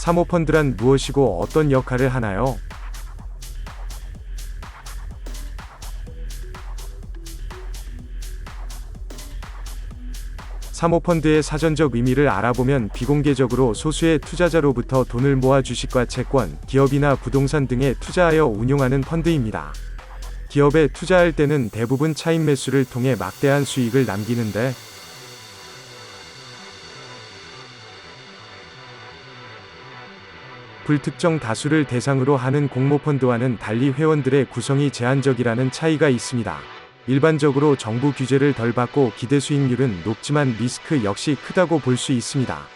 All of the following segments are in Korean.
사모펀드란 무엇이고 어떤 역할을 하나요? 사모펀드의 사전적 의미를 알아보면 비공개적으로 소수의 투자자로부터 돈을 모아 주식과 채권, 기업이나 부동산 등에 투자하여 운용하는 펀드입니다. 기업에 투자할 때는 대부분 차익 매수를 통해 막대한 수익을 남기는데, 불특정 다수를 대상으로 하는 공모펀드와는 달리 회원들의 구성이 제한적이라는 차이가 있습니다. 일반적으로 정부 규제를 덜 받고 기대 수익률은 높지만 리스크 역시 크다고 볼 수 있습니다.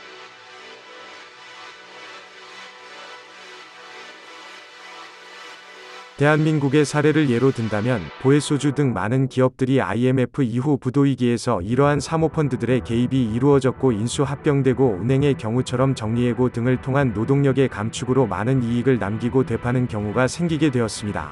대한민국의 사례를 예로 든다면 보혜소주 등 많은 기업들이 IMF 이후 부도위기에서 이러한 사모펀드들의 개입이 이루어졌고 인수합병되고 은행의 경우처럼 정리해고 등을 통한 노동력의 감축으로 많은 이익을 남기고 되파는 경우가 생기게 되었습니다.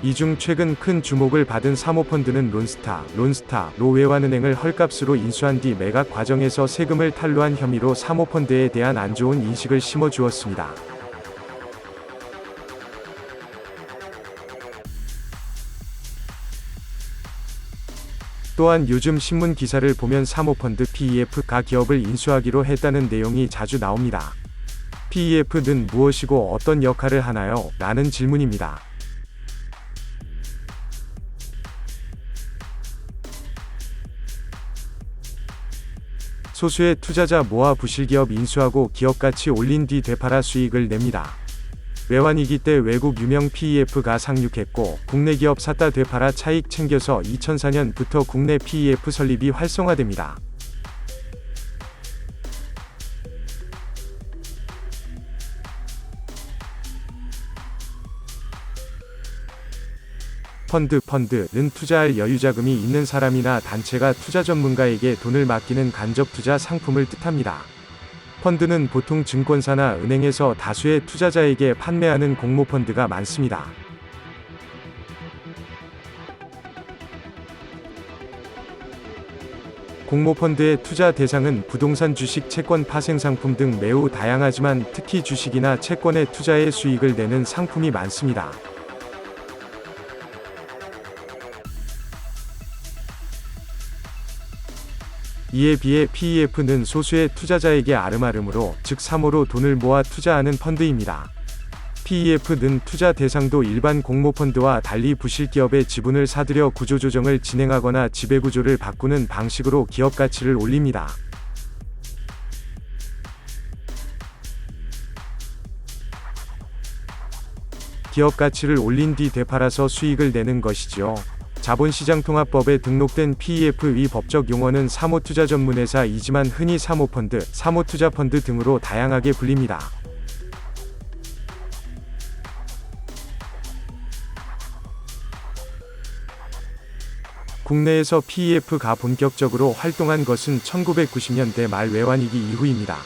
이 중 최근 큰 주목을 받은 사모펀드는 론스타,로 외환은행을 헐값으로 인수한 뒤 매각 과정에서 세금을 탈루한 혐의로 사모펀드에 대한 안 좋은 인식을 심어주었습니다. 또한 요즘 신문 기사를 보면 사모펀드 PEF가 기업을 인수하기로 했다는 내용이 자주 나옵니다. PEF는 무엇이고 어떤 역할을 하나요? 라는 질문입니다. 소수의 투자자 모아 부실기업 인수하고 기업가치 올린 뒤 되팔아 수익을 냅니다. 외환위기 때 외국 유명 PEF가 상륙했고 국내 기업 샀다 되팔아 차익 챙겨서 2004년부터 국내 PEF 설립이 활성화됩니다. 펀드는 투자할 여유자금이 있는 사람이나 단체가 투자 전문가에게 돈을 맡기는 간접 투자 상품을 뜻합니다. 펀드는 보통 증권사나 은행에서 다수의 투자자에게 판매하는 공모펀드가 많습니다. 공모펀드의 투자 대상은 부동산, 주식, 채권, 파생상품 등 매우 다양하지만 특히 주식이나 채권에 투자해 수익을 내는 상품이 많습니다. 이에 비해 PEF는 소수의 투자자에게 아름아름으로, 즉 사모로 돈을 모아 투자하는 펀드입니다. PEF는 투자 대상도 일반 공모펀드와 달리 부실기업의 지분을 사들여 구조조정을 진행하거나 지배구조를 바꾸는 방식으로 기업 가치를 올립니다. 기업 가치를 올린 뒤 되팔아서 수익을 내는 것이죠. 자본시장통합법에 등록된 PEF의 법적 용어는 사모투자전문회사이지만 흔히 사모펀드, 사모투자펀드 등으로 다양하게 불립니다. 국내에서 PEF가 본격적으로 활동한 것은 1990년대 말 외환위기 이후입니다.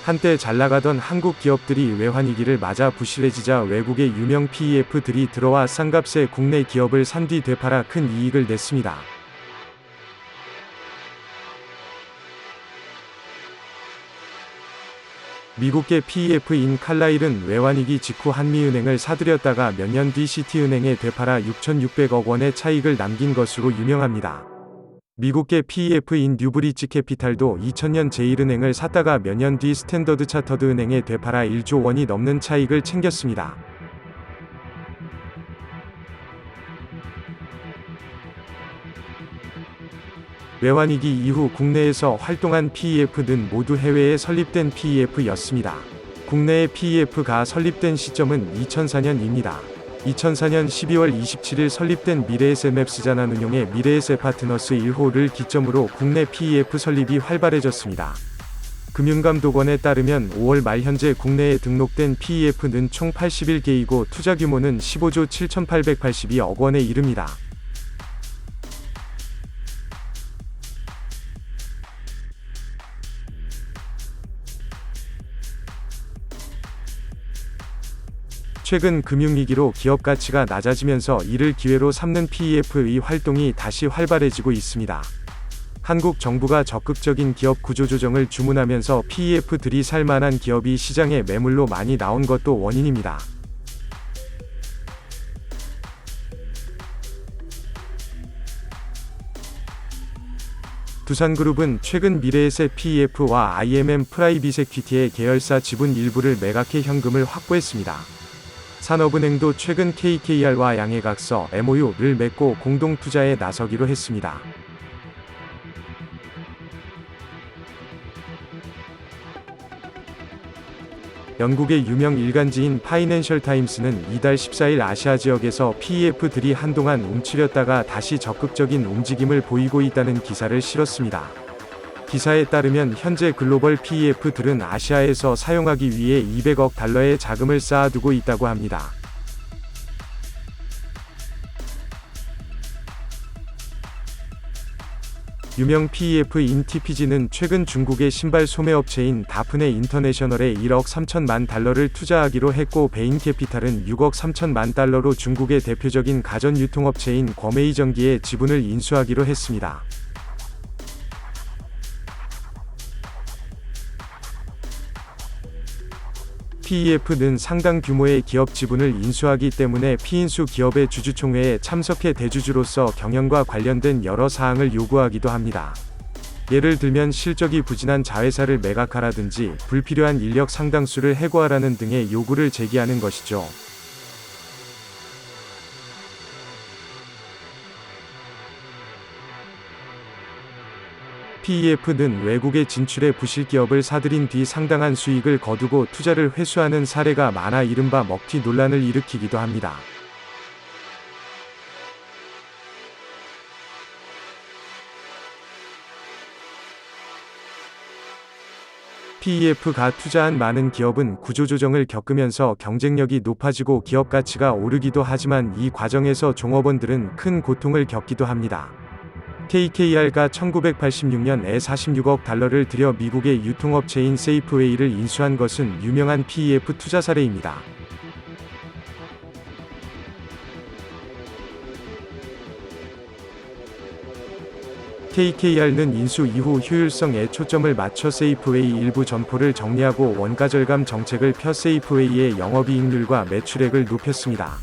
한때 잘나가던 한국 기업들이 외환위기를 맞아 부실해지자 외국의 유명 PEF들이 들어와 싼값에 국내 기업을 산 뒤 되팔아 큰 이익을 냈습니다. 미국계 PEF인 칼라일은 외환위기 직후 한미은행을 사들였다가 몇 년 뒤 시티은행에 되팔아 6,600억 원의 차익을 남긴 것으로 유명합니다. 미국계 PEF인 뉴브리지 캐피탈도 2000년 제1은행을 샀다가 몇 년 뒤 스탠더드 차터드 은행에 되팔아 1조 원이 넘는 차익을 챙겼습니다. 외환위기 이후 국내에서 활동한 PEF는 모두 해외에 설립된 PEF였습니다. 국내의 PEF가 설립된 시점은 2004년입니다. 2004년 12월 27일 설립된 미래에셋맵스자산운용의 미래에셋파트너스 1호를 기점으로 국내 PEF 설립이 활발해졌습니다. 금융감독원에 따르면 5월 말 현재 국내에 등록된 PEF는 총 81개이고 투자 규모는 15조 7,882억 원에 이릅니다. 최근 금융위기로 기업 가치가 낮아지면서 이를 기회로 삼는 PEF의 활동이 다시 활발해지고 있습니다. 한국 정부가 적극적인 기업 구조조정을 주문하면서 PEF들이 살만한 기업이 시장에 매물로 많이 나온 것도 원인입니다. 두산그룹은 최근 미래에셋 PEF와 IMM 프라이빗에퀴티의 계열사 지분 일부를 매각해 현금을 확보했습니다. 산업은행도 최근 KKR와 양해각서 MOU를 맺고 공동 투자에 나서기로 했습니다. 영국의 유명 일간지인 파이낸셜 타임스는 이달 14일 아시아 지역에서 PEF들이 한동안 움츠렸다가 다시 적극적인 움직임을 보이고 있다는 기사를 실었습니다. 기사에 따르면 현재 글로벌 PEF들은 아시아에서 사용하기 위해 200억 달러의 자금을 쌓아두고 있다고 합니다. 유명 PEF인 TPG는 최근 중국의 신발 소매업체인 다프네 인터내셔널에 1억 3천만 달러를 투자하기로 했고 베인캐피탈은 6억 3천만 달러로 중국의 대표적인 가전유통업체인 궈메이전기의 지분을 인수하기로 했습니다. PEF는 상당 규모의 기업 지분을 인수하기 때문에 피인수 기업의 주주총회에 참석해 대주주로서 경영과 관련된 여러 사항을 요구하기도 합니다. 예를 들면 실적이 부진한 자회사를 매각하라든지 불필요한 인력 상당수를 해고하라는 등의 요구를 제기하는 것이죠. PEF는 외국에 진출해 부실기업을 사들인 뒤 상당한 수익을 거두고 투자를 회수하는 사례가 많아 이른바 먹튀 논란을 일으키기도 합니다. PEF가 투자한 많은 기업은 구조조정을 겪으면서 경쟁력이 높아지고 기업 가치가 오르기도 하지만 이 과정에서 종업원들은 큰 고통을 겪기도 합니다. KKR가 1986년에 46억 달러를 들여 미국의 유통업체인 세이프웨이를 인수한 것은 유명한 PEF 투자 사례입니다. KKR는 인수 이후 효율성에 초점을 맞춰 세이프웨이 일부 점포를 정리하고 원가 절감 정책을 펴 세이프웨이의 영업이익률과 매출액을 높였습니다.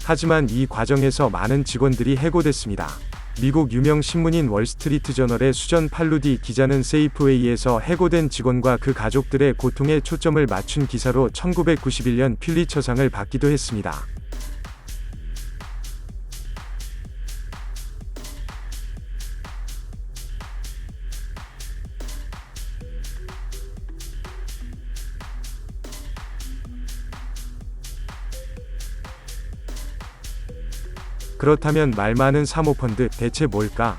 하지만 이 과정에서 많은 직원들이 해고됐습니다. 미국 유명 신문인 월스트리트 저널의 수전 팔루디 기자는 세이프웨이에서 해고된 직원과 그 가족들의 고통에 초점을 맞춘 기사로 1991년 퓰리처상을 받기도 했습니다. 그렇다면 말 많은 사모펀드 대체 뭘까?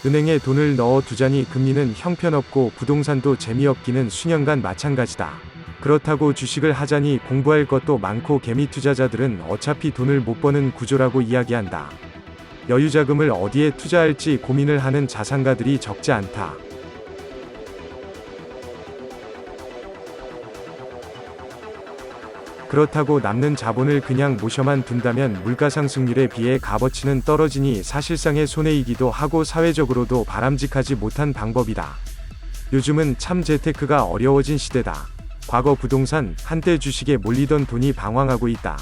은행에 돈을 넣어 두자니 금리는 형편없고 부동산도 재미없기는 수년간 마찬가지다. 그렇다고 주식을 하자니 공부할 것도 많고 개미 투자자들은 어차피 돈을 못 버는 구조라고 이야기한다. 여유자금을 어디에 투자할지 고민을 하는 자산가들이 적지 않다. 그렇다고 남는 자본을 그냥 모셔만 둔다면 물가상승률에 비해 값어치는 떨어지니 사실상의 손해이기도 하고 사회적으로도 바람직하지 못한 방법이다. 요즘은 참 재테크가 어려워진 시대다. 과거 부동산, 한때 주식에 몰리던 돈이 방황하고 있다.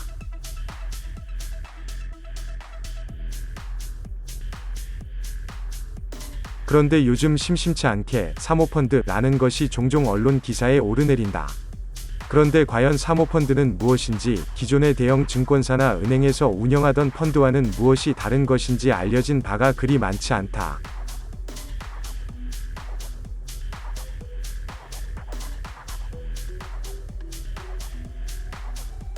그런데 요즘 심심치 않게 사모펀드라는 것이 종종 언론 기사에 오르내린다. 그런데 과연 사모펀드는 무엇인지, 기존의 대형 증권사나 은행에서 운영하던 펀드와는 무엇이 다른 것인지 알려진 바가 그리 많지 않다.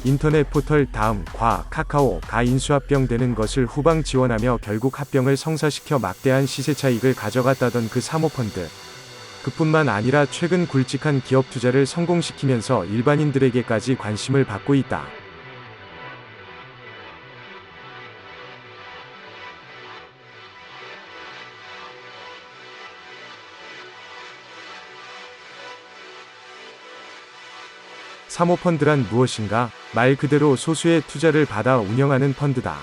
인터넷 포털 다음, 카카오가 인수합병되는 것을 후방 지원하며 결국 합병을 성사시켜 막대한 시세 차익을 가져갔다던 그 사모펀드. 그뿐만 아니라 최근 굵직한 기업 투자를 성공시키면서 일반인들에게까지 관심을 받고 있다. 사모펀드란 무엇인가? 말 그대로 소수의 투자를 받아 운영하는 펀드다.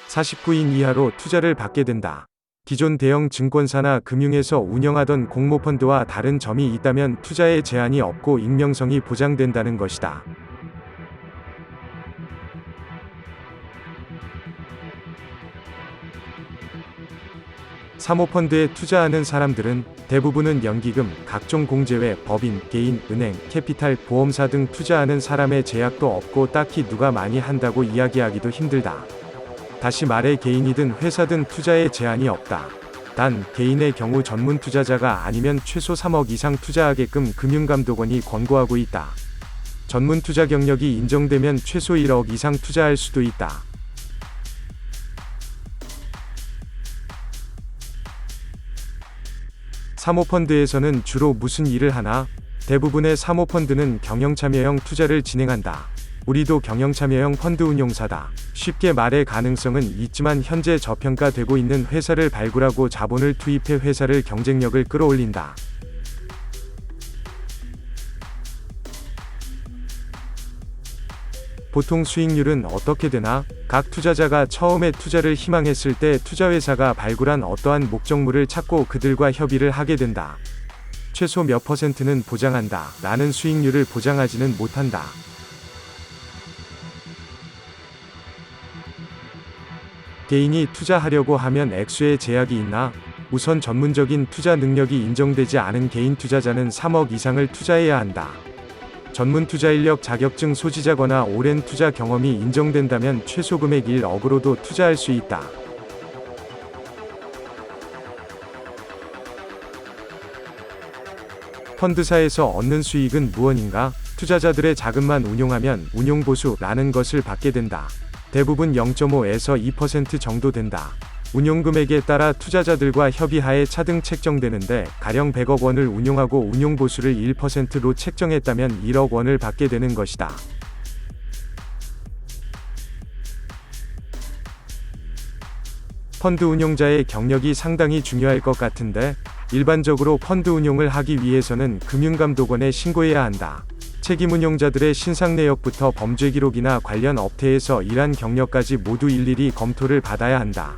49인 이하로 투자를 받게 된다. 기존 대형 증권사나 금융에서 운영하던 공모펀드와 다른 점이 있다면 투자에 제한이 없고 익명성이 보장된다는 것이다. 사모펀드에 투자하는 사람들은 대부분은 연기금, 각종 공제회, 법인, 개인, 은행, 캐피탈, 보험사 등 투자하는 사람의 제약도 없고 딱히 누가 많이 한다고 이야기하기도 힘들다. 다시 말해 개인이든 회사든 투자에 제한이 없다. 단, 개인의 경우 전문 투자자가 아니면 최소 3억 이상 투자하게끔 금융감독원이 권고하고 있다. 전문 투자 경력이 인정되면 최소 1억 이상 투자할 수도 있다. 사모펀드에서는 주로 무슨 일을 하나? 대부분의 사모펀드는 경영참여형 투자를 진행한다. 우리도 경영참여형 펀드 운용사다. 쉽게 말해 가능성은 있지만 현재 저평가되고 있는 회사를 발굴하고 자본을 투입해 회사를 경쟁력을 끌어올린다. 보통 수익률은 어떻게 되나? 각 투자자가 처음에 투자를 희망했을 때 투자회사가 발굴한 어떠한 목적물을 찾고 그들과 협의를 하게 된다. 최소 몇 %는 보장한다. 라는 수익률을 보장하지는 못한다. 개인이 투자하려고 하면 액수에 제약이 있나? 우선 전문적인 투자 능력이 인정되지 않은 개인 투자자는 3억 이상을 투자해야 한다. 전문 투자 인력 자격증 소지자거나 오랜 투자 경험이 인정된다면 최소 금액 1억으로도 투자할 수 있다. 펀드사에서 얻는 수익은 무언인가? 투자자들의 자금만 운용하면 운용보수라는 것을 받게 된다. 대부분 0.5에서 2% 정도 된다. 운용금액에 따라 투자자들과 협의하에 차등 책정되는데 가령 100억 원을 운용하고 운용보수를 1%로 책정했다면 1억 원을 받게 되는 것이다. 펀드 운용자의 경력이 상당히 중요할 것 같은데, 일반적으로 펀드 운용을 하기 위해서는 금융감독원에 신고해야 한다. 책임운용자들의 신상 내역부터 범죄 기록이나 관련 업태에서 일한 경력까지 모두 일일이 검토를 받아야 한다.